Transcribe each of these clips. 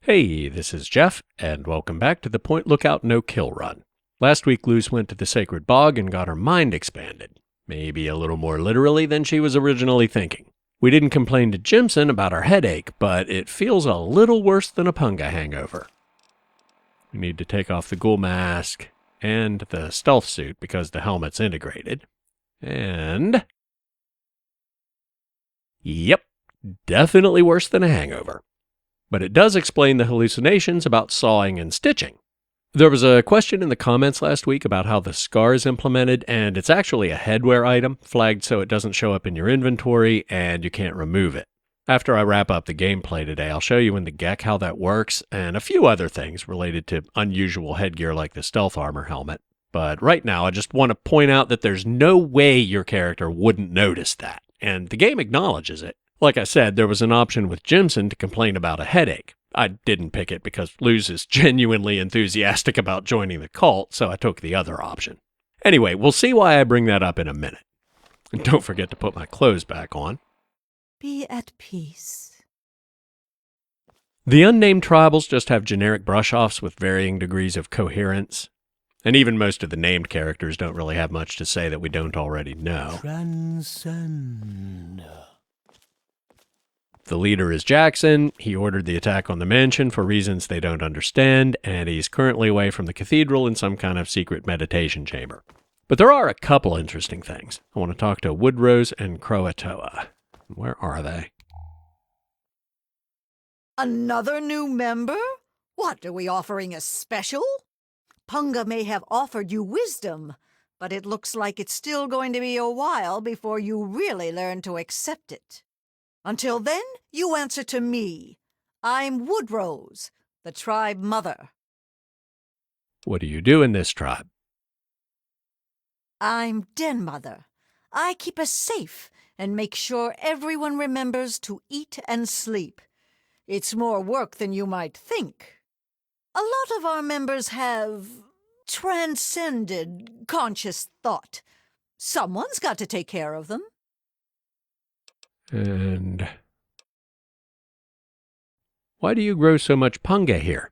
Hey, this is Jeff, and welcome back to the Point Lookout No-Kill Run. Last week, Luz went to the Sacred Bog and got her mind expanded, maybe a little more literally than she was originally thinking. We didn't complain to Jimson about our headache, but it feels a little worse than a punga hangover. We need to take off the ghoul mask and the stealth suit because the helmet's integrated. And... yep, definitely worse than a hangover. But it does explain the hallucinations about sawing and stitching. There was a question in the comments last week about how the scar is implemented, and it's actually a headwear item, flagged so it doesn't show up in your inventory and you can't remove it. After I wrap up the gameplay today, I'll show you in the GEC how that works, and a few other things related to unusual headgear like the stealth armor helmet. But right now, I just want to point out that there's no way your character wouldn't notice that, and the game acknowledges it. Like I said, there was an option with Jimson to complain about a headache. I didn't pick it because Luz is genuinely enthusiastic about joining the cult, so I took the other option. Anyway, we'll see why I bring that up in a minute. And don't forget to put my clothes back on. Be at peace. The unnamed tribals just have generic brush-offs with varying degrees of coherence. And even most of the named characters don't really have much to say that we don't already know. Transcend. The leader is Jackson. He ordered the attack on the mansion for reasons they don't understand, and he's currently away from the cathedral in some kind of secret meditation chamber. But there are a couple interesting things. I want to talk to Woodrose and Croatoa. Where are they? Another new member? What, are we offering a special? Punga may have offered you wisdom, but it looks like it's still going to be a while before you really learn to accept it. Until then, you answer to me. I'm Woodrose, the tribe mother. What do you do in this tribe? I'm den mother. I keep us safe and make sure everyone remembers to eat and sleep. It's more work than you might think. A lot of our members have transcended conscious thought. Someone's got to take care of them. And why do you grow so much punga here?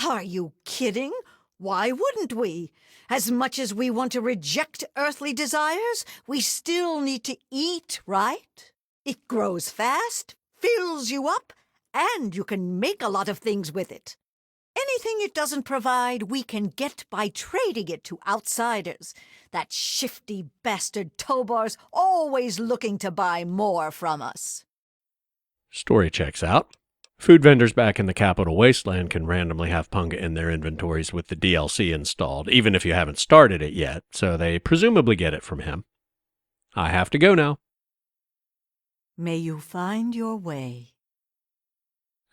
Are you kidding? Why wouldn't we? As much as we want to reject earthly desires, we still need to eat, right? It grows fast, fills you up, and you can make a lot of things with it. Anything it doesn't provide, we can get by trading it to outsiders. That shifty bastard Tobar's always looking to buy more from us. Story checks out. Food vendors back in the Capital Wasteland can randomly have punga in their inventories with the DLC installed, even if you haven't started it yet, so they presumably get it from him. I have to go now. May you find your way.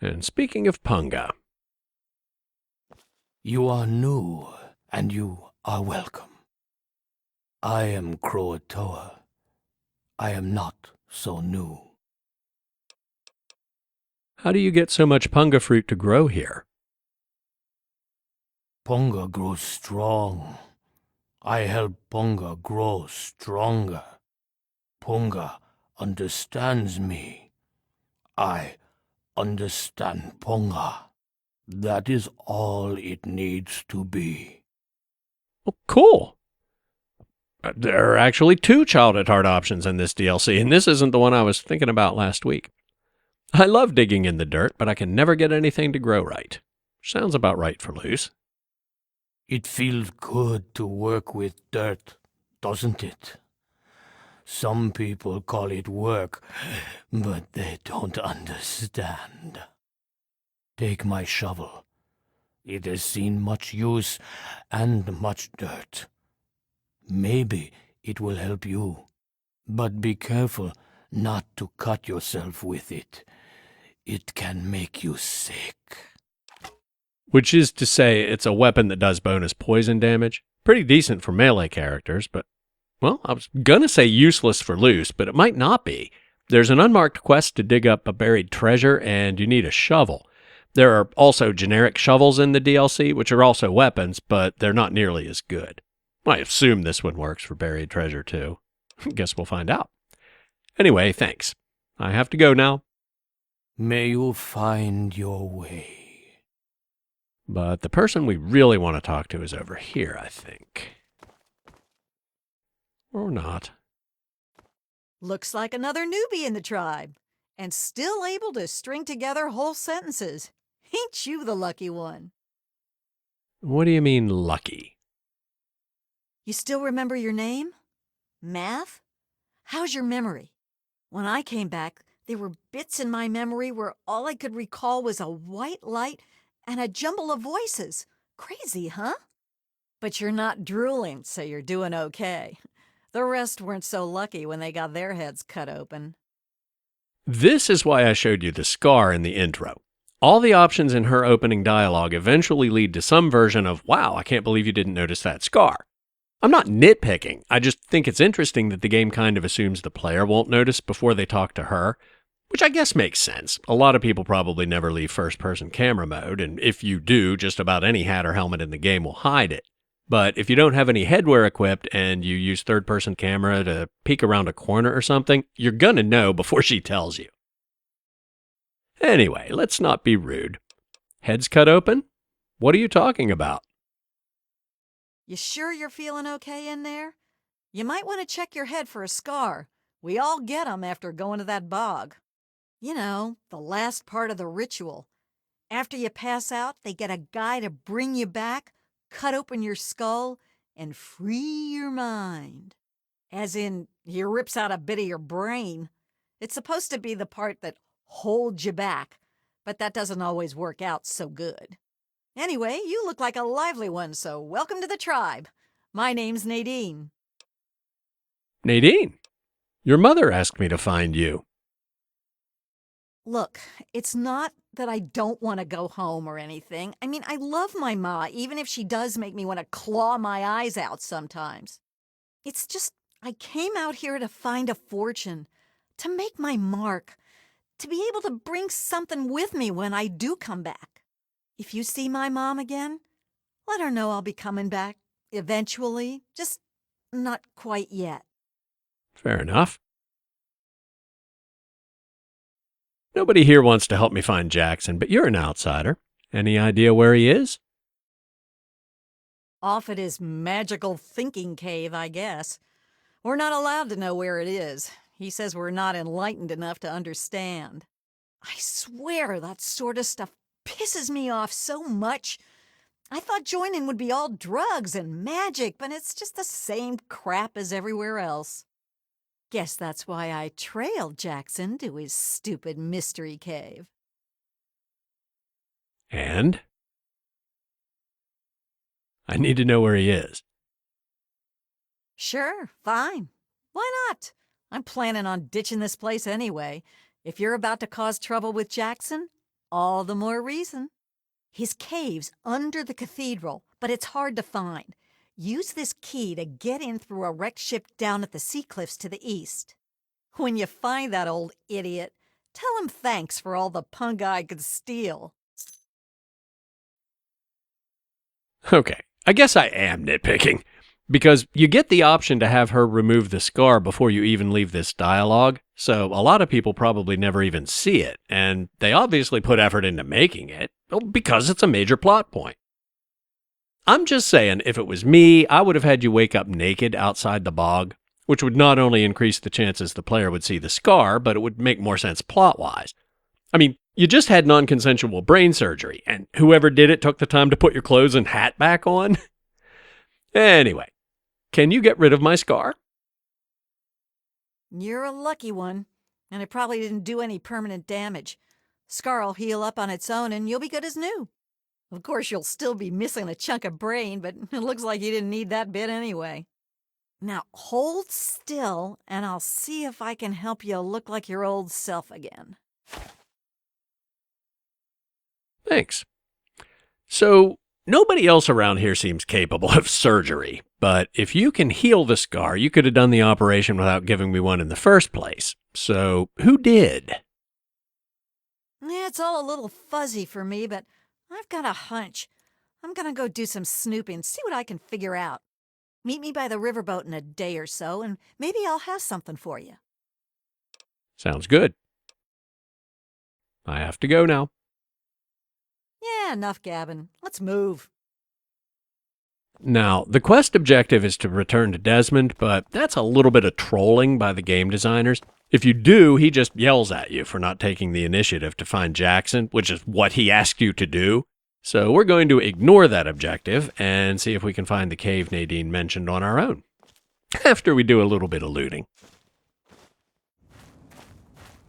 And speaking of punga... You are new, and you are welcome. I am Croatoa. I am not so new. How do you get so much punga fruit to grow here? Punga grows strong. I help Punga grow stronger. Punga understands me. I understand Punga. That is all it needs to be. Oh, cool. There are actually 2 Child at Heart options in this DLC, and this isn't the one I was thinking about last week. I love digging in the dirt, but I can never get anything to grow right. Sounds about right for Luz. It feels good to work with dirt, doesn't it? Some people call it work, but they don't understand. Take my shovel. It has seen much use and much dirt. Maybe it will help you, but be careful not to cut yourself with it. It can make you sick. Which is to say, it's a weapon that does bonus poison damage. Pretty decent for melee characters, but, well, I was gonna say useless for Luz, but it might not be. There's an unmarked quest to dig up a buried treasure, and you need a shovel. There are also generic shovels in the DLC, which are also weapons, but they're not nearly as good. I assume this one works for buried treasure, too. Guess we'll find out. Anyway, thanks. I have to go now. May you find your way. But the person we really want to talk to is over here, I think. Or not. Looks like another newbie in the tribe, and still able to string together whole sentences. Ain't you the lucky one? What do you mean, lucky? You still remember your name? Math? How's your memory? When I came back, there were bits in my memory where all I could recall was a white light and a jumble of voices. Crazy, huh? But you're not drooling, so you're doing okay. The rest weren't so lucky when they got their heads cut open. This is why I showed you the scar in the intro. All the options in her opening dialogue eventually lead to some version of, wow, I can't believe you didn't notice that scar. I'm not nitpicking, I just think it's interesting that the game kind of assumes the player won't notice before they talk to her, which I guess makes sense. A lot of people probably never leave first-person camera mode, and if you do, just about any hat or helmet in the game will hide it. But if you don't have any headwear equipped and you use third-person camera to peek around a corner or something, you're gonna know before she tells you. Anyway, let's not be rude. Heads cut open? What are you talking about? You sure you're feeling okay in there? You might want to check your head for a scar. We all get 'em after going to that bog. You know, the last part of the ritual. After you pass out, they get a guy to bring you back, cut open your skull, and free your mind. As in, he rips out a bit of your brain. It's supposed to be the part that holds you back, but that doesn't always work out so good. Anyway, you look like a lively one, so welcome to the tribe. My name's Nadine. Nadine, your mother asked me to find you. Look, it's not that I don't want to go home or anything. I mean, I love my ma, even if she does make me want to claw my eyes out sometimes. It's just, I came out here to find a fortune, to make my mark, to be able to bring something with me when I do come back. If you see my mom again, let her know I'll be coming back eventually, just not quite yet. Fair enough. Nobody here wants to help me find Jackson, but you're an outsider. Any idea where he is? Off at his magical thinking cave, I guess. We're not allowed to know where it is. He says we're not enlightened enough to understand. I swear that sort of stuff pisses me off so much. I thought joining would be all drugs and magic, but it's just the same crap as everywhere else. Guess that's why I trailed Jackson to his stupid mystery cave. And? I need to know where he is. Sure, fine. Why not? I'm planning on ditching this place anyway. If you're about to cause trouble with Jackson, all the more reason. His cave's under the cathedral, but it's hard to find. Use this key to get in through a wrecked ship down at the sea cliffs to the east. When you find that old idiot, tell him thanks for all the punk I could steal. Okay, I guess I am nitpicking. Because you get the option to have her remove the scar before you even leave this dialogue, so a lot of people probably never even see it, and they obviously put effort into making it, because it's a major plot point. I'm just saying, if it was me, I would have had you wake up naked outside the bog, which would not only increase the chances the player would see the scar, but it would make more sense plot-wise. I mean, you just had non-consensual brain surgery, and whoever did it took the time to put your clothes and hat back on. Anyway. Can you get rid of my scar? You're a lucky one, and it probably didn't do any permanent damage. Scar'll heal up on its own and you'll be good as new. Of course, you'll still be missing a chunk of brain, but it looks like you didn't need that bit anyway. Now hold still, and I'll see if I can help you look like your old self again. Thanks. So, nobody else around here seems capable of surgery, but if you can heal the scar, you could have done the operation without giving me one in the first place. So, who did? Yeah, it's all a little fuzzy for me, but I've got a hunch. I'm gonna go do some snooping, see what I can figure out. Meet me by the riverboat in a day or so, and maybe I'll have something for you. Sounds good. I have to go now. Yeah, enough gabbing. Let's move. Now, the quest objective is to return to Desmond, but that's a little bit of trolling by the game designers. If you do, he just yells at you for not taking the initiative to find Jackson, which is what he asked you to do. So we're going to ignore that objective and see if we can find the cave Nadine mentioned on our own, after we do a little bit of looting.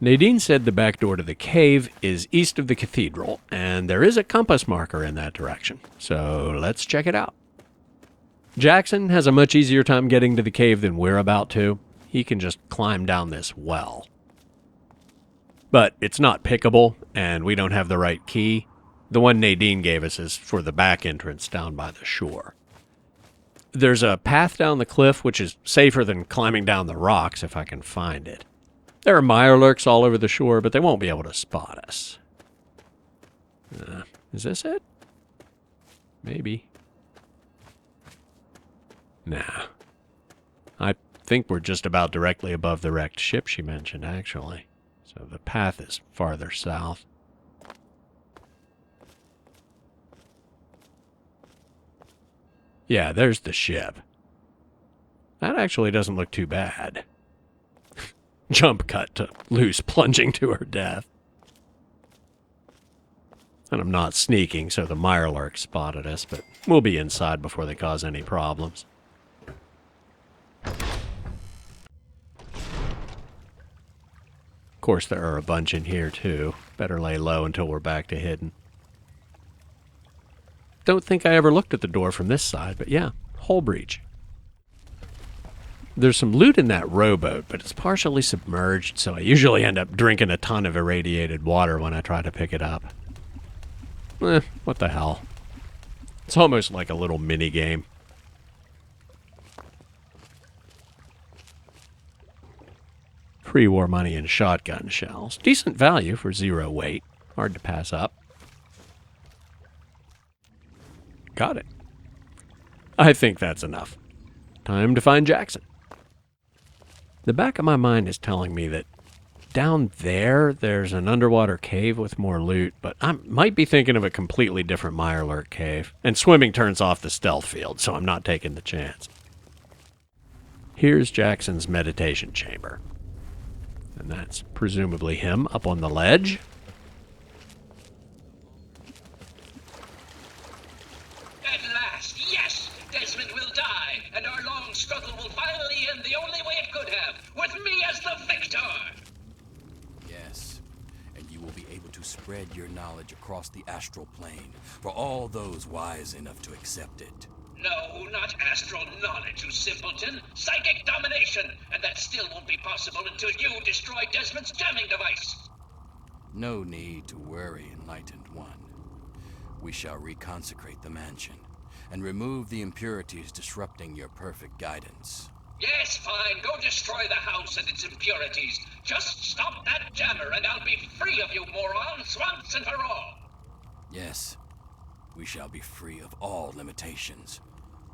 Nadine said the back door to the cave is east of the cathedral, and there is a compass marker in that direction. So let's check it out. Jackson has a much easier time getting to the cave than we're about to. He can just climb down this well. But it's not pickable, and we don't have the right key. The one Nadine gave us is for the back entrance down by the shore. There's a path down the cliff, which is safer than climbing down the rocks if I can find it. There are mirelurks all over the shore, but they won't be able to spot us. Is this it? Maybe. Nah. I think we're just about directly above the wrecked ship she mentioned, actually. So the path is farther south. Yeah, there's the ship. That actually doesn't look too bad. Jump cut to Luce plunging to her death. And I'm not sneaking, so the mirelurk spotted us, but we'll be inside before they cause any problems. Of course, there are a bunch in here, too. Better lay low until we're back to hidden. Don't think I ever looked at the door from this side, but yeah, hull breach. There's some loot in that rowboat, but it's partially submerged, so I usually end up drinking a ton of irradiated water when I try to pick it up. What the hell. It's almost like a little mini game. Pre-war money and shotgun shells. Decent value for 0 weight. Hard to pass up. Got it. I think that's enough. Time to find Jackson. The back of my mind is telling me that down there's an underwater cave with more loot, but I might be thinking of a completely different mirelurk cave. And swimming turns off the stealth field, so I'm not taking the chance. Here's Jackson's meditation chamber. And that's presumably him up on the ledge. At last, yes! Desmond will die, and our long struggle will finally end the only way it could have, with me as the victor! Yes, and you will be able to spread your knowledge across the astral plane for all those wise enough to accept it. No, not astral knowledge, you simpleton. Psychic domination, and that still won't be possible until you destroy Desmond's jamming device. No need to worry, Enlightened One. We shall reconsecrate the mansion and remove the impurities disrupting your perfect guidance. Yes, fine, go destroy the house and its impurities. Just stop that jammer and I'll be free of you morons once and for all. Yes, we shall be free of all limitations.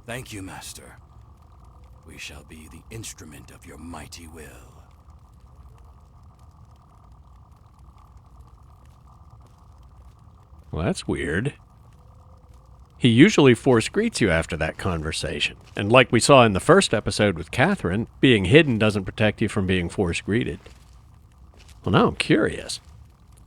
Thank you, Master. We shall be the instrument of your mighty will. Well, that's weird. He usually force greets you after that conversation. And like we saw in the first episode with Catherine, being hidden doesn't protect you from being force greeted. Well, now I'm curious.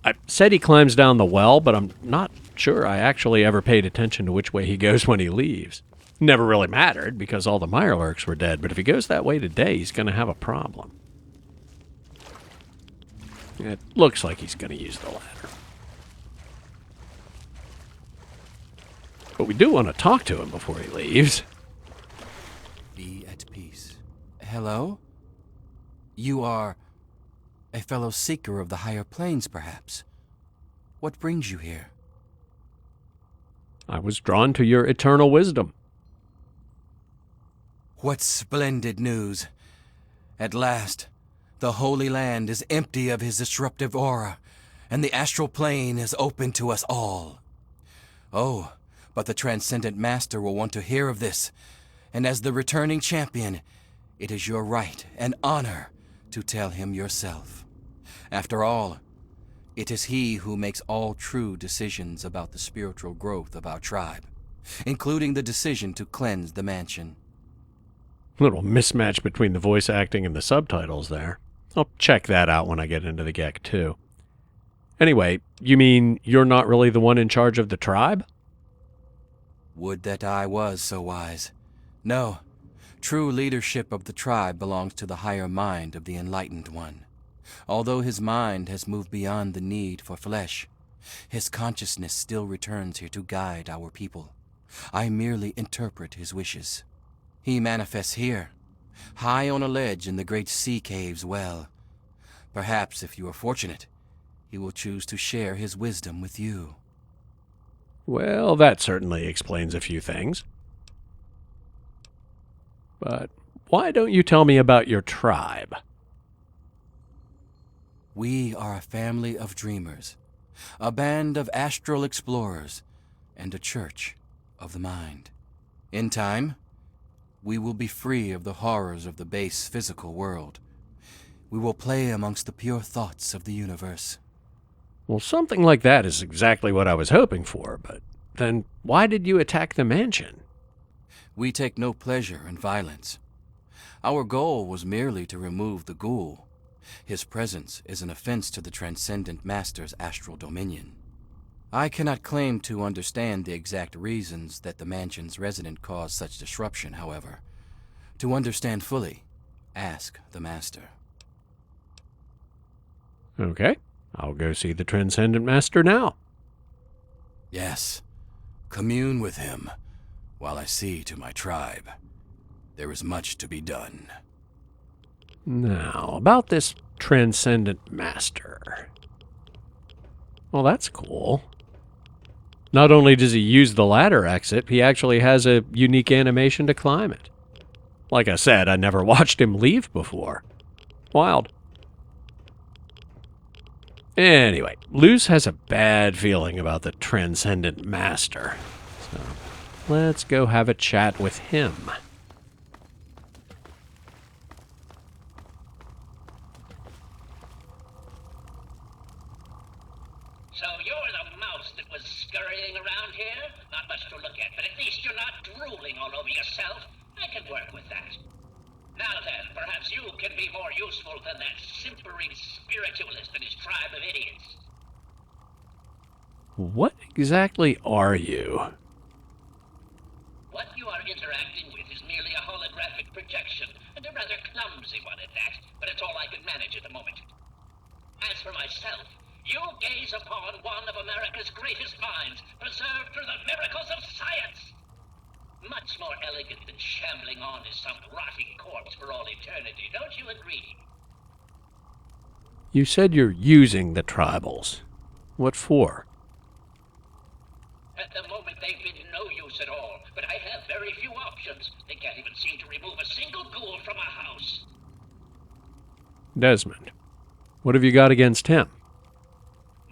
I said he climbs down the well, but I'm not sure I actually ever paid attention to which way he goes when he leaves. Never really mattered because all the mirelurks were dead, but if he goes that way today, he's going to have a problem. It looks like he's going to use the ladder. But we do want to talk to him before he leaves. Be at peace. Hello? You are a fellow seeker of the higher planes, perhaps? What brings you here? I was drawn to your eternal wisdom. What splendid news! At last, the Holy Land is empty of his disruptive aura, and the astral plane is open to us all. Oh, but the Transcendent Master will want to hear of this, and as the returning champion, it is your right and honor to tell him yourself. After all, It is he who makes all true decisions about the spiritual growth of our tribe, including the decision to cleanse the mansion. Little mismatch between the voice acting and the subtitles there. I'll check that out when I get into the GEC too. Anyway, you mean you're not really the one in charge of the tribe? Would that I was so wise. No, true leadership of the tribe belongs to the higher mind of the Enlightened One. Although his mind has moved beyond the need for flesh, his consciousness still returns here to guide our people. I merely interpret his wishes. He manifests here, high on a ledge in the great sea cave's well. Perhaps, if you are fortunate, he will choose to share his wisdom with you. Well, that certainly explains a few things. But why don't you tell me about your tribe? We are a family of dreamers, a band of astral explorers, and a church of the mind. In time, we will be free of the horrors of the base physical world. We will play amongst the pure thoughts of the universe. Well, something like that is exactly what I was hoping for, but then why did you attack the mansion? We take no pleasure in violence. Our goal was merely to remove the ghoul. His presence is an offense to the Transcendent Master's astral dominion. I cannot claim to understand the exact reasons that the mansion's resident caused such disruption, however. To understand fully, ask the Master. Okay, I'll go see the Transcendent Master now. Yes, commune with him, while I see to my tribe. There is much to be done. Now, about this Transcendent Master. Well, that's cool. Not only does he use the ladder exit, he actually has a unique animation to climb it. Like I said, I never watched him leave before. Wild. Anyway, Luz has a bad feeling about the Transcendent Master. So, let's go have a chat with him. So you're the mouse that was scurrying around here? Not much to look at, but at least you're not drooling all over yourself. I can work with that. Now then, perhaps you can be more useful than that simpering spiritualist and his tribe of idiots. What exactly are you? What you are interacting with is merely a holographic projection, and a rather clumsy one at that, but it's all I can manage at the moment. As for myself, you gaze upon one of America's greatest minds, preserved through the miracles of science. Much more elegant than shambling on as some rotting corpse for all eternity, don't you agree? You said you're using the tribals. What for? At the moment, they've been no use at all, but I have very few options. They can't even seem to remove a single ghoul from a house. Desmond, what have you got against him?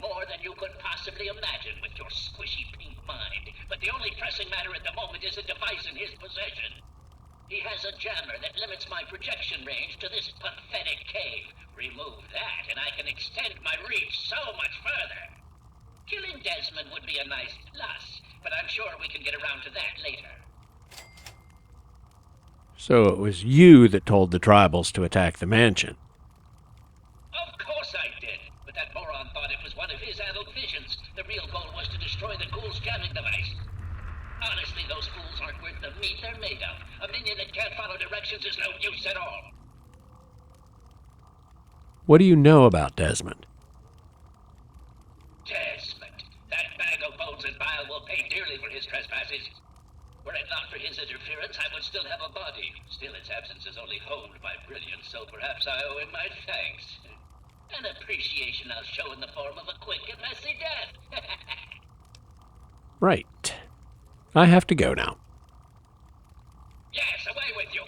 More than you could possibly imagine with your squishy pink mind. But the only pressing matter at the moment is a device in his possession. He has a jammer that limits my projection range to this pathetic cave. Remove that, and I can extend my reach so much further. Killing Desmond would be a nice plus, but I'm sure we can get around to that later. So it was you that told the tribals to attack the mansion. Of course I did, but that moron thought it was one of his adult visions. The real goal was to destroy the ghoul's jamming device. Honestly, those fools aren't worth the meat they're made of. A minion that can't follow directions is no use at all. What do you know about Desmond? Desmond. That bag of bones and bile will pay dearly for his trespasses. Were it not for his interference, I would still have a body. Still, its absence has only honed my brilliance, so perhaps I owe him my thanks. An appreciation I'll show in the form of a quick and messy death. Right. I have to go now. Yes, away with you.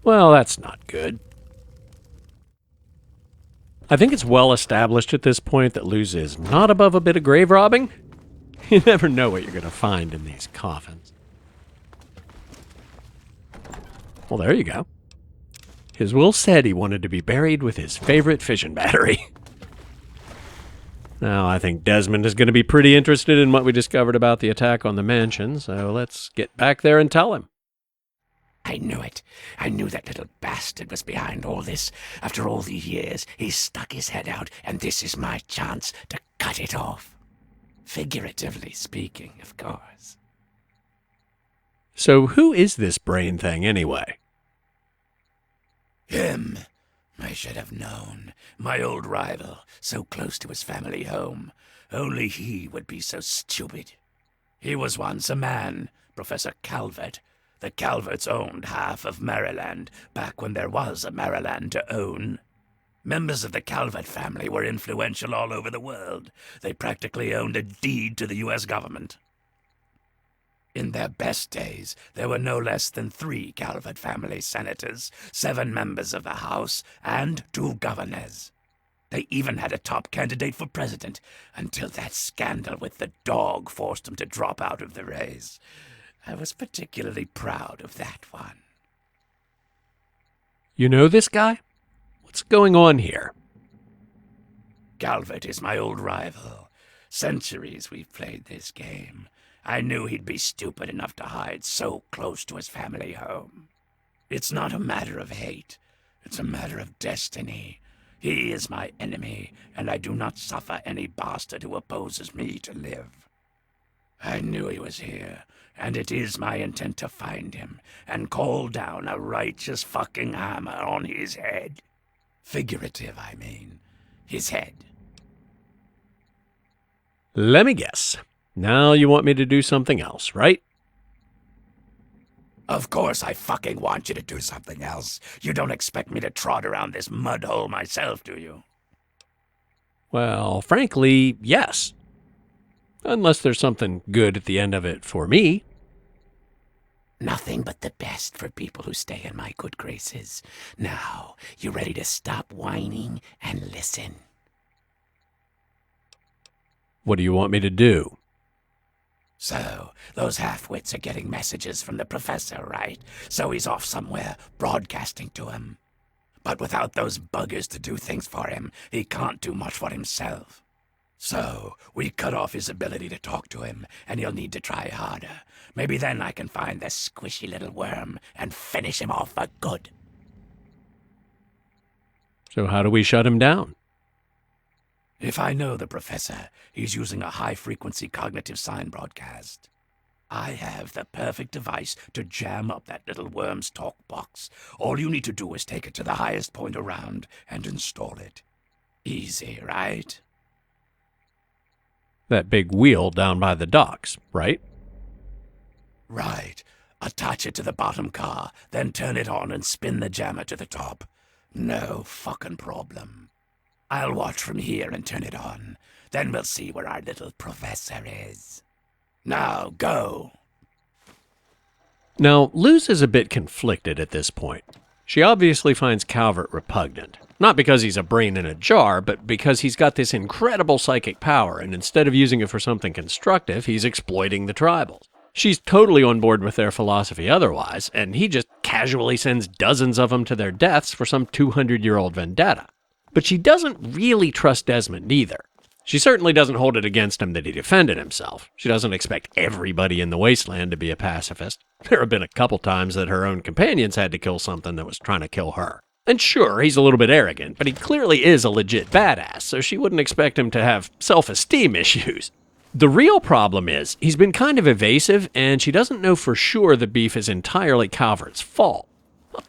Well, that's not good. I think it's well established at this point that Luz is not above a bit of grave robbing. You never know what you're going to find in these coffins. Well, there you go. His will said he wanted to be buried with his favorite fission battery. Now, I think Desmond is going to be pretty interested in what we discovered about the attack on the mansion, so let's get back there and tell him. I knew it. I knew that little bastard was behind all this. After all these years, he's stuck his head out, and this is my chance to cut it off. Figuratively speaking, of course. So who is this brain thing, anyway? Him. I should have known. My old rival, so close to his family home. Only he would be so stupid. He was once a man, Professor Calvert. The Calverts owned half of Maryland, back when there was a Maryland to own. Members of the Calvert family were influential all over the world. They practically owned a deed to the U.S. government. In their best days, there were no less than 3 Calvert family senators, 7 members of the House, and 2 governors. They even had a top candidate for president, until that scandal with the dog forced them to drop out of the race. I was particularly proud of that one. You know this guy? What's going on here? Calvert is my old rival. Centuries we've played this game. I knew he'd be stupid enough to hide so close to his family home. It's not a matter of hate. It's a matter of destiny. He is my enemy, and I do not suffer any bastard who opposes me to live. I knew he was here, and it is my intent to find him and call down a righteous fucking hammer on his head. Figurative, I mean. His head. Let me guess. Now you want me to do something else, right? Of course I fucking want you to do something else. You don't expect me to trot around this mud hole myself, do you? Well, frankly, yes. Unless there's something good at the end of it for me. Nothing but the best for people who stay in my good graces. Now, you ready to stop whining and listen? What do you want me to do? So, those half-wits are getting messages from the professor, right? So he's off somewhere, broadcasting to him. But without those buggers to do things for him, he can't do much for himself. So, we cut off his ability to talk to him, and he'll need to try harder. Maybe then I can find the squishy little worm and finish him off for good. So how do we shut him down? If I know the professor, he's using a high-frequency cognitive sign broadcast. I have the perfect device to jam up that little worm's talk box. All you need to do is take it to the highest point around and install it. Easy, right? That big wheel down by the docks, right? Right. Attach it to the bottom car, then turn it on and spin the jammer to the top. No fucking problem. I'll watch from here and turn it on. Then we'll see where our little professor is. Now, go. Now, Luz is a bit conflicted at this point. She obviously finds Calvert repugnant. Not because he's a brain in a jar, but because he's got this incredible psychic power, and instead of using it for something constructive, he's exploiting the tribals. She's totally on board with their philosophy otherwise, and he just casually sends dozens of them to their deaths for some 200-year-old vendetta. But she doesn't really trust Desmond either. She certainly doesn't hold it against him that he defended himself. She doesn't expect everybody in the wasteland to be a pacifist. There have been a couple times that her own companions had to kill something that was trying to kill her. And sure, he's a little bit arrogant, but he clearly is a legit badass, so she wouldn't expect him to have self-esteem issues. The real problem is, he's been kind of evasive, and she doesn't know for sure the beef is entirely Calvert's fault.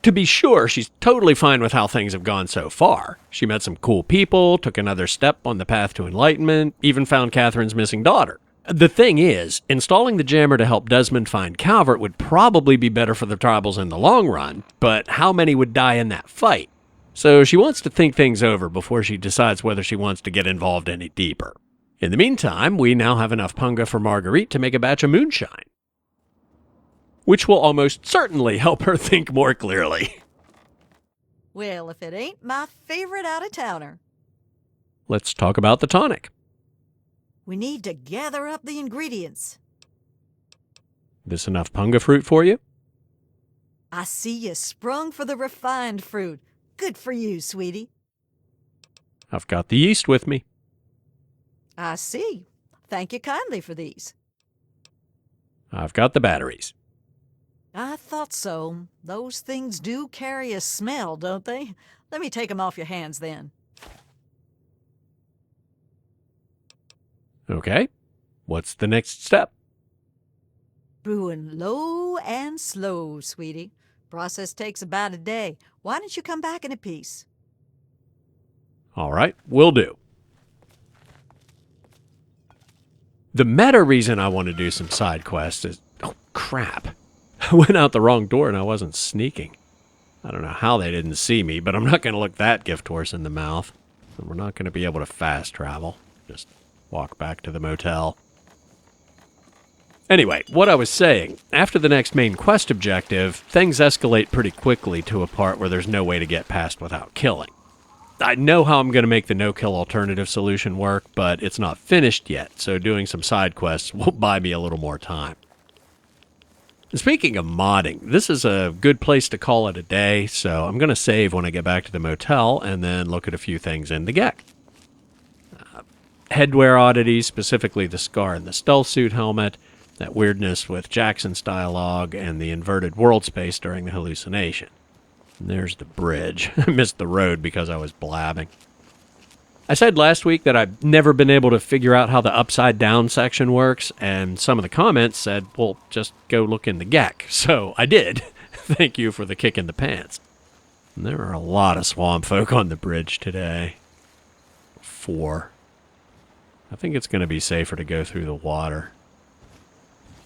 To be sure, she's totally fine with how things have gone so far. She met some cool people, took another step on the path to enlightenment, even found Catherine's missing daughter. The thing is, installing the jammer to help Desmond find Calvert would probably be better for the tribals in the long run, but how many would die in that fight? So she wants to think things over before she decides whether she wants to get involved any deeper. In the meantime, we now have enough punga for Marguerite to make a batch of moonshine, which will almost certainly help her think more clearly. Well, if it ain't my favorite out-of-towner. Let's talk about the tonic. We need to gather up the ingredients. This enough punga fruit for you? I see you sprung for the refined fruit. Good for you, sweetie. I've got the yeast with me. I see. Thank you kindly for these. I've got the batteries. I thought so. Those things do carry a smell, don't they? Let me take them off your hands then. Okay. What's the next step? Brewing low and slow, sweetie. Process takes about a day. Why don't you come back in a piece? All right, will do. The meta reason I want to do some side quests is... Oh, crap. I went out the wrong door and I wasn't sneaking. I don't know how they didn't see me, but I'm not going to look that gift horse in the mouth. And we're not going to be able to fast travel. Just walk back to the motel. Anyway, what I was saying, after the next main quest objective, things escalate pretty quickly to a part where there's no way to get past without killing. I know how I'm going to make the no-kill alternative solution work, but it's not finished yet, so doing some side quests will buy me a little more time. Speaking of modding, this is a good place to call it a day, so I'm going to save when I get back to the motel and then look at a few things in the GEC. Headwear oddities, specifically the scar and the stealth suit helmet, that weirdness with Jackson's dialogue, and the inverted world space during the hallucination. And there's the bridge. I missed the road because I was blabbing. I said last week that I've never been able to figure out how the upside down section works, and some of the comments said, well, just go look in the GEC. So I did. Thank you for the kick in the pants. And there are a lot of swamp folk on the bridge today. 4. I think it's going to be safer to go through the water.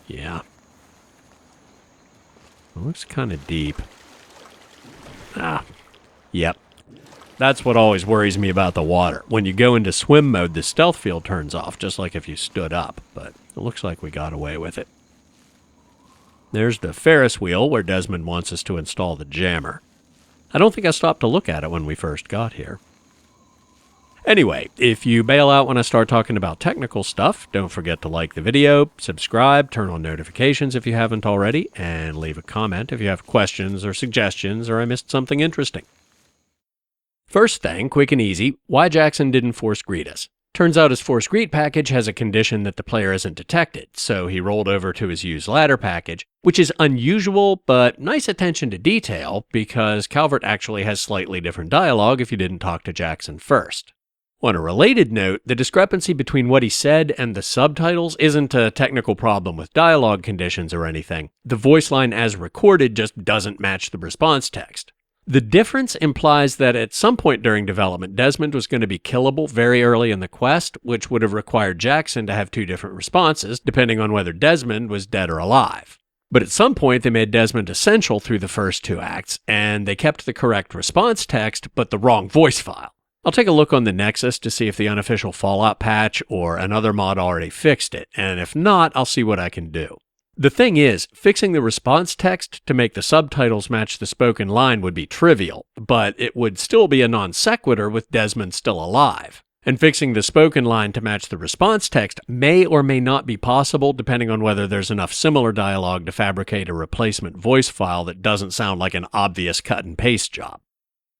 Yeah. It looks kind of deep. Yep. That's what always worries me about the water. When you go into swim mode, the stealth field turns off, just like if you stood up, but it looks like we got away with it. There's the Ferris wheel, where Desmond wants us to install the jammer. I don't think I stopped to look at it when we first got here. Anyway, if you bail out when I start talking about technical stuff, don't forget to like the video, subscribe, turn on notifications if you haven't already, and leave a comment if you have questions or suggestions or I missed something interesting. First thing, quick and easy, why Jackson didn't force greet us. Turns out his force greet package has a condition that the player isn't detected, so he rolled over to his use ladder package, which is unusual but nice attention to detail because Calvert actually has slightly different dialogue if you didn't talk to Jackson first. On a related note, the discrepancy between what he said and the subtitles isn't a technical problem with dialogue conditions or anything. The voice line as recorded just doesn't match the response text. The difference implies that at some point during development, Desmond was going to be killable very early in the quest, which would have required Jackson to have 2 different responses, depending on whether Desmond was dead or alive. But at some point, they made Desmond essential through the first 2 acts, and they kept the correct response text, but the wrong voice file. I'll take a look on the Nexus to see if the unofficial Fallout patch or another mod already fixed it, and if not, I'll see what I can do. The thing is, fixing the response text to make the subtitles match the spoken line would be trivial, but it would still be a non sequitur with Desmond still alive. And fixing the spoken line to match the response text may or may not be possible depending on whether there's enough similar dialogue to fabricate a replacement voice file that doesn't sound like an obvious cut and paste job.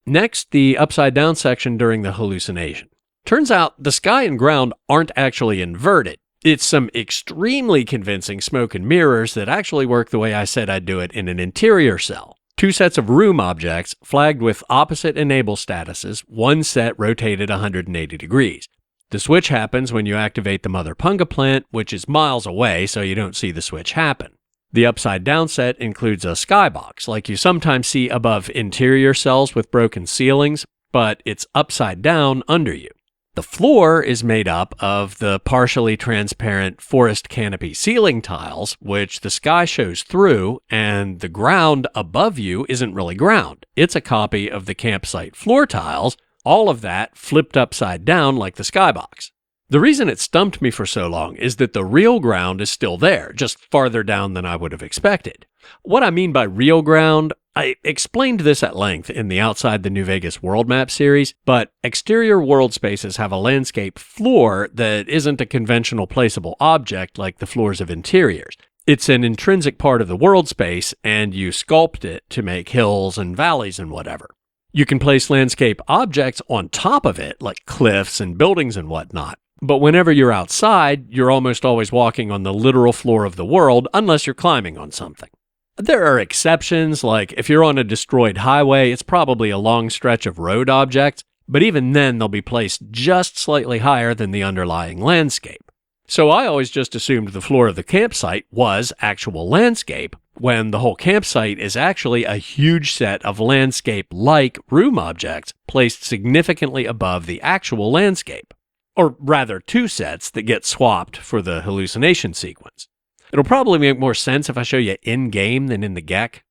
Next, the upside down section during the hallucination. Turns out the sky and ground aren't actually inverted. It's some extremely convincing smoke and mirrors that actually work the way I said I'd do it in an interior cell. 2 sets of room objects flagged with opposite enable statuses, 1 set rotated 180 degrees. The switch happens when you activate the Mother Punga plant, which is miles away, so you don't see the switch happen. The upside down set includes a skybox, like you sometimes see above interior cells with broken ceilings, but it's upside down under you. The floor is made up of the partially transparent forest canopy ceiling tiles, which the sky shows through, and the ground above you isn't really ground. It's a copy of the campsite floor tiles, all of that flipped upside down like the skybox. The reason it stumped me for so long is that the real ground is still there, just farther down than I would have expected. What I mean by real ground, I explained this at length in the Outside the New Vegas World Map series, but exterior world spaces have a landscape floor that isn't a conventional placeable object like the floors of interiors. It's an intrinsic part of the world space, and you sculpt it to make hills and valleys and whatever. You can place landscape objects on top of it, like cliffs and buildings and whatnot. But whenever you're outside, you're almost always walking on the literal floor of the world unless you're climbing on something. There are exceptions, like if you're on a destroyed highway, it's probably a long stretch of road objects, but even then they'll be placed just slightly higher than the underlying landscape. So I always just assumed the floor of the campsite was actual landscape, when the whole campsite is actually a huge set of landscape-like room objects placed significantly above the actual landscape. Or rather, two sets that get swapped for the hallucination sequence. It'll probably make more sense if I show you in-game than in the GEC.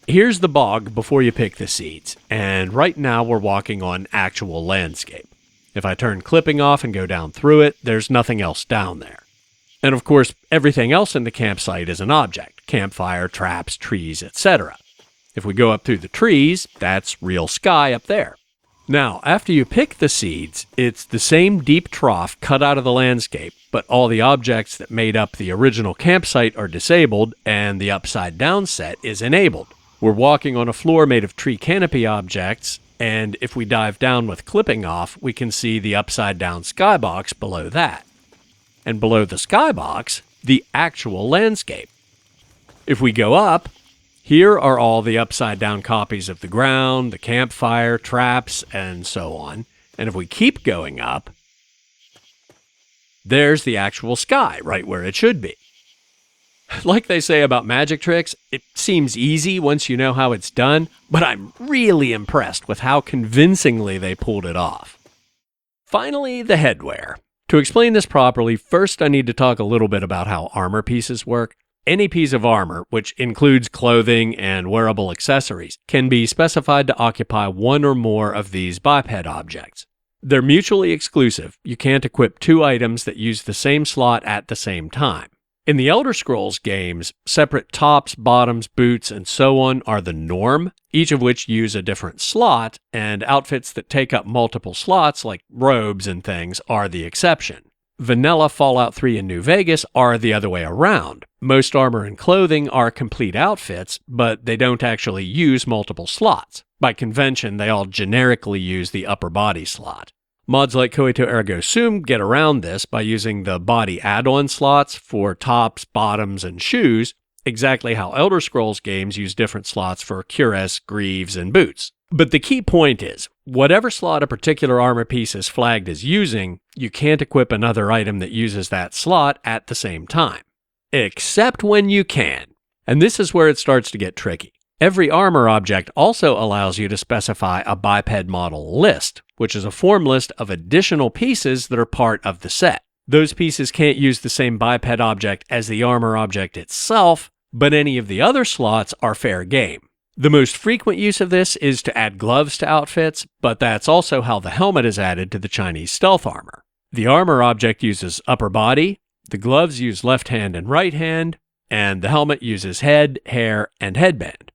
Here's the bog before you pick the seeds, and right now we're walking on actual landscape. If I turn clipping off and go down through it, there's nothing else down there. And of course, everything else in the campsite is an object: campfire, traps, trees, etc. If we go up through the trees, that's real sky up there. Now, after you pick the seeds, it's the same deep trough cut out of the landscape, but all the objects that made up the original campsite are disabled, and the upside-down set is enabled. We're walking on a floor made of tree canopy objects, and if we dive down with clipping off, we can see the upside-down skybox below that. And below the skybox, the actual landscape. If we go up, here are all the upside-down copies of the ground, the campfire, traps, and so on. And if we keep going up, there's the actual sky right where it should be. Like they say about magic tricks, it seems easy once you know how it's done, but I'm really impressed with how convincingly they pulled it off. Finally, the headwear. To explain this properly, first I need to talk a little bit about how armor pieces work. Any piece of armor, which includes clothing and wearable accessories, can be specified to occupy one or more of these biped objects. They're mutually exclusive. You can't equip two items that use the same slot at the same time. In the Elder Scrolls games, separate tops, bottoms, boots, and so on are the norm, each of which use a different slot, and outfits that take up multiple slots, like robes and things, are the exception. Vanilla Fallout 3 and New Vegas are the other way around. Most armor and clothing are complete outfits, but they don't actually use multiple slots. By convention, they all generically use the upper body slot. Mods like Coito Ergo Sum get around this by using the body add-on slots for tops, bottoms, and shoes, exactly how Elder Scrolls games use different slots for cuirass, greaves, and boots. But the key point is, whatever slot a particular armor piece is flagged as using, you can't equip another item that uses that slot at the same time. Except when you can. And this is where it starts to get tricky. Every armor object also allows you to specify a biped model list, which is a form list of additional pieces that are part of the set. Those pieces can't use the same biped object as the armor object itself, but any of the other slots are fair game. The most frequent use of this is to add gloves to outfits, but that's also how the helmet is added to the Chinese stealth armor. The armor object uses upper body, the gloves use left hand and right hand, and the helmet uses head, hair, and headband.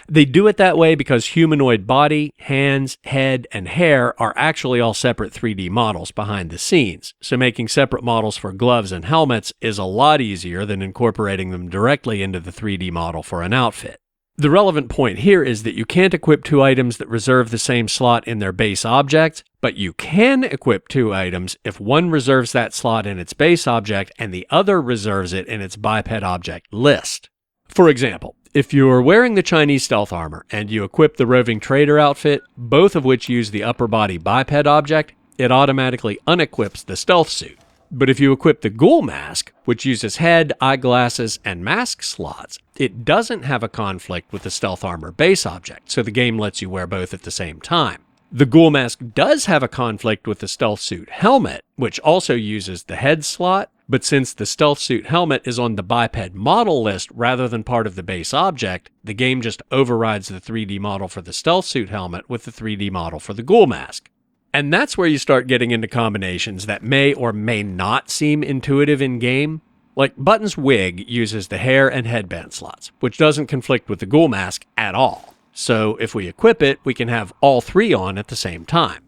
They do it that way because humanoid body, hands, head, and hair are actually all separate 3D models behind the scenes, so making separate models for gloves and helmets is a lot easier than incorporating them directly into the 3D model for an outfit. The relevant point here is that you can't equip two items that reserve the same slot in their base object, but you can equip two items if one reserves that slot in its base object and the other reserves it in its biped object list. For example, if you're wearing the Chinese stealth armor and you equip the roving trader outfit, both of which use the upper body biped object, it automatically unequips the stealth suit. But if you equip the ghoul mask, which uses head, eyeglasses, and mask slots, it doesn't have a conflict with the stealth armor base object, so the game lets you wear both at the same time. The ghoul mask does have a conflict with the stealth suit helmet, which also uses the head slot, but since the stealth suit helmet is on the biped model list rather than part of the base object, the game just overrides the 3D model for the stealth suit helmet with the 3D model for the ghoul mask. And that's where you start getting into combinations that may or may not seem intuitive in-game. Like Button's wig uses the hair and headband slots, which doesn't conflict with the ghoul mask at all. So if we equip it, we can have all three on at the same time.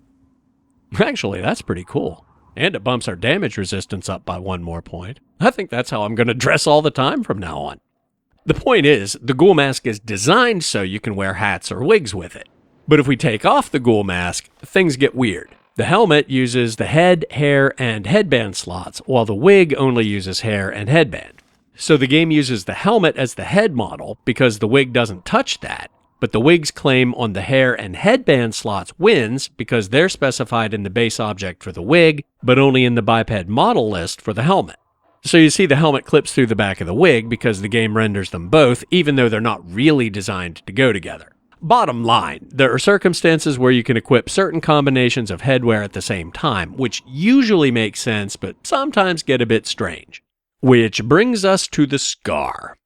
Actually, that's pretty cool. And it bumps our damage resistance up by 1 more point. I think that's how I'm going to dress all the time from now on. The point is, the ghoul mask is designed so you can wear hats or wigs with it. But if we take off the ghoul mask, things get weird. The helmet uses the head, hair, and headband slots, while the wig only uses hair and headband. So the game uses the helmet as the head model because the wig doesn't touch that, but the wig's claim on the hair and headband slots wins because they're specified in the base object for the wig, but only in the biped model list for the helmet. So you see the helmet clips through the back of the wig because the game renders them both, even though they're not really designed to go together. Bottom line, there are circumstances where you can equip certain combinations of headwear at the same time, which usually makes sense, but sometimes get a bit strange. Which brings us to the scar.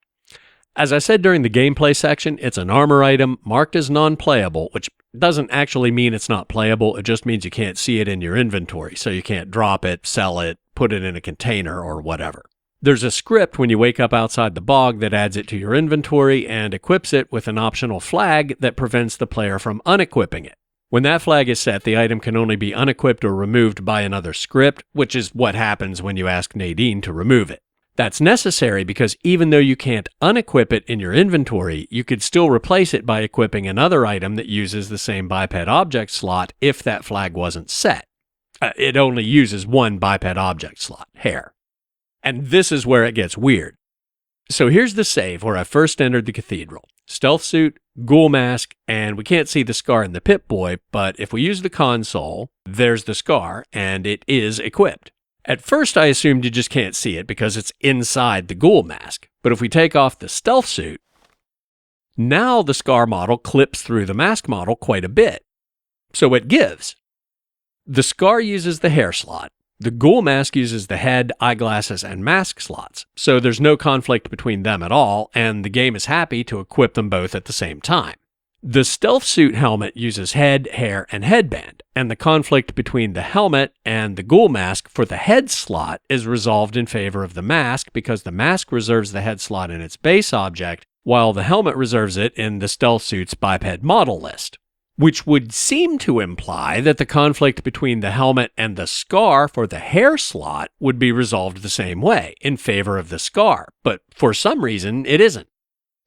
As I said during the gameplay section, it's an armor item marked as non-playable, which doesn't actually mean it's not playable, it just means you can't see it in your inventory, so you can't drop it, sell it, put it in a container, or whatever. There's a script when you wake up outside the bog that adds it to your inventory and equips it with an optional flag that prevents the player from unequipping it. When that flag is set, the item can only be unequipped or removed by another script, which is what happens when you ask Nadine to remove it. That's necessary because even though you can't unequip it in your inventory, you could still replace it by equipping another item that uses the same biped object slot if that flag wasn't set. It only uses one biped object slot, hair. And this is where it gets weird. So here's the save where I first entered the cathedral. Stealth suit, ghoul mask, and we can't see the scar in the Pip-Boy, but if we use the console, there's the scar, and it is equipped. At first I assumed you just can't see it because it's inside the ghoul mask, but if we take off the stealth suit, now the scar model clips through the mask model quite a bit. So it gives. The scar uses the hair slot. The ghoul mask uses the head, eyeglasses, and mask slots, so there's no conflict between them at all, and the game is happy to equip them both at the same time. The stealth suit helmet uses head, hair, and headband, and the conflict between the helmet and the ghoul mask for the head slot is resolved in favor of the mask because the mask reserves the head slot in its base object, while the helmet reserves it in the stealth suit's biped model list. Which would seem to imply that the conflict between the helmet and the scar for the hair slot would be resolved the same way, in favor of the scar, but for some reason it isn't.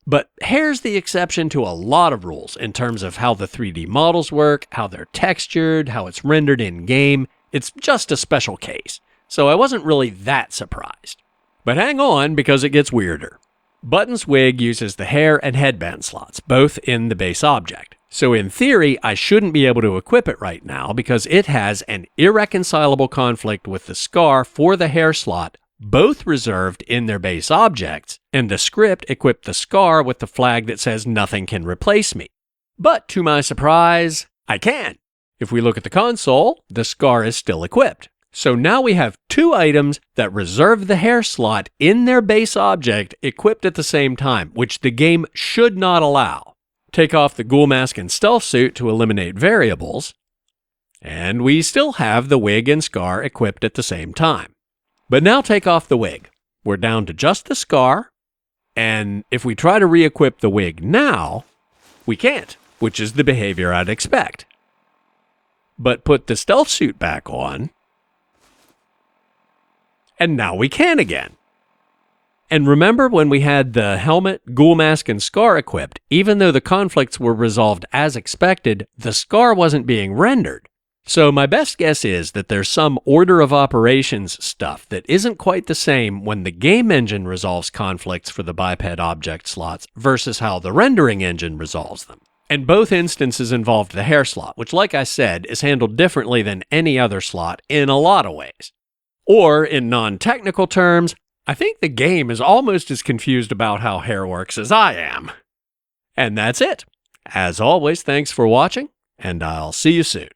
But hair's the exception to a lot of rules in terms of how the 3D models work, how they're textured, how it's rendered in-game. It's just a special case, so I wasn't really that surprised. But hang on, because it gets weirder. Button's wig uses the hair and headband slots, both in the base object. So in theory, I shouldn't be able to equip it right now because it has an irreconcilable conflict with the scar for the hair slot, both reserved in their base objects, and the script equipped the scar with the flag that says nothing can replace me. But to my surprise, I can. If we look at the console, the scar is still equipped. So now we have two items that reserve the hair slot in their base object equipped at the same time, which the game should not allow. Take off the ghoul mask and stealth suit to eliminate variables, and we still have the wig and scar equipped at the same time. But now take off the wig. We're down to just the scar, and if we try to re-equip the wig now, we can't, which is the behavior I'd expect. But put the stealth suit back on, and now we can again. And remember when we had the helmet, ghoul mask, and scar equipped, even though the conflicts were resolved as expected, the scar wasn't being rendered. So my best guess is that there's some order of operations stuff that isn't quite the same when the game engine resolves conflicts for the biped object slots versus how the rendering engine resolves them. And both instances involved the hair slot, which, like I said, is handled differently than any other slot in a lot of ways. Or, in non-technical terms, I think the game is almost as confused about how hair works as I am. And that's it. As always, thanks for watching, and I'll see you soon.